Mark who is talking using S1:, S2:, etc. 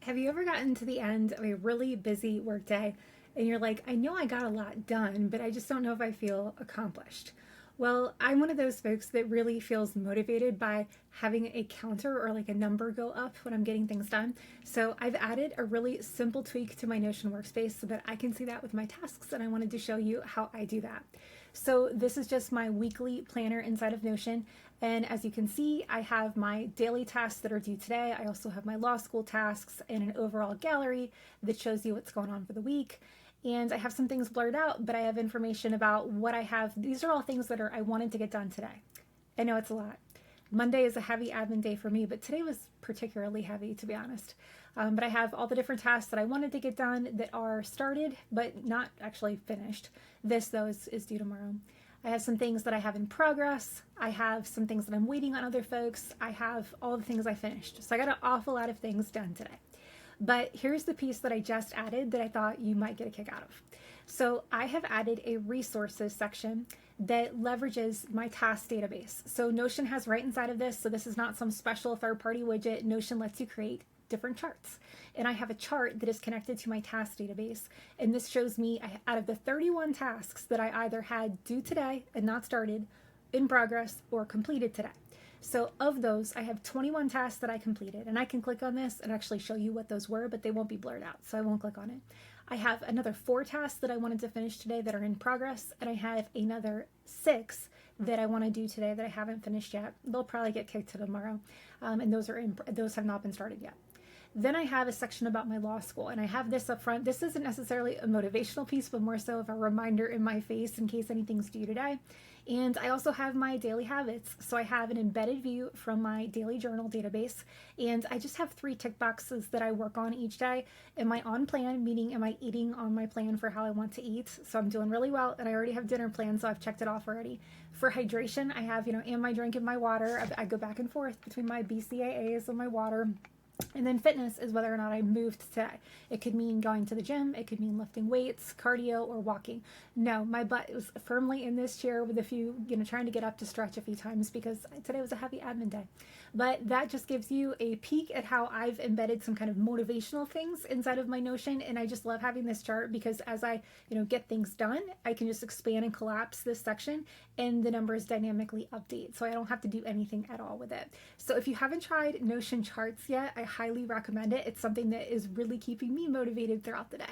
S1: Have you ever gotten to the end of a really busy workday and you're like, I know I got a lot done, but I just don't know if I feel accomplished? Well, I'm one of those folks that really feels motivated by having a counter or like a number go up when I'm getting things done. So I've added a really simple tweak to my Notion workspace so that I can see that with my tasks, and I wanted to show you how I do that. So this is just my weekly planner inside of Notion. And as you can see, I have my daily tasks that are due today. I also have my law school tasks and an overall gallery that shows you what's going on for the week. And I have some things blurred out, but I have information about what I have. These are all things that I wanted to get done today. I know it's a lot. Monday is a heavy admin day for me, but today was particularly heavy, to be honest. But I have all the different tasks that I wanted to get done that are started, but not actually finished. This, though, is due tomorrow. I have some things that I have in progress. I have some things that I'm waiting on other folks. I have all the things I finished. So I got an awful lot of things done today. But here's the piece that I just added that I thought you might get a kick out of. So I have added a resources section that leverages my task database. So Notion has right inside of this, so this is not some special third-party widget. Notion lets you create different charts. And I have a chart that is connected to my task database. And this shows me out of the 31 tasks that I either had due today and not started, in progress, or completed today. So of those, I have 21 tasks that I completed, and I can click on this and actually show you what those were, but they won't be blurred out, so I won't click on it. I have another 4 tasks that I wanted to finish today that are in progress, and I have another 6 that I want to do today that I haven't finished yet. They'll probably get kicked to tomorrow, and those have not been started yet. Then I have a section about my law school, and I have this up front. This isn't necessarily a motivational piece, but more so of a reminder in my face in case anything's due today. And I also have my daily habits. So I have an embedded view from my daily journal database, and I just have 3 tick boxes that I work on each day. Am I on plan, meaning am I eating on my plan for how I want to eat? So I'm doing really well, and I already have dinner planned, so I've checked it off already. For hydration, I have, am I drinking my water? I go back and forth between my BCAAs and my water. And then fitness is whether or not I moved today. It could mean going to the gym. It could mean lifting weights, cardio, or walking. No, my butt was firmly in this chair with a few, trying to get up to stretch a few times because today was a heavy admin day. But that just gives you a peek at how I've embedded some kind of motivational things inside of my Notion. And I just love having this chart because as I, get things done, I can just expand and collapse this section and the numbers dynamically update. So I don't have to do anything at all with it. So if you haven't tried Notion charts yet, I highly recommend it. It's something that is really keeping me motivated throughout the day.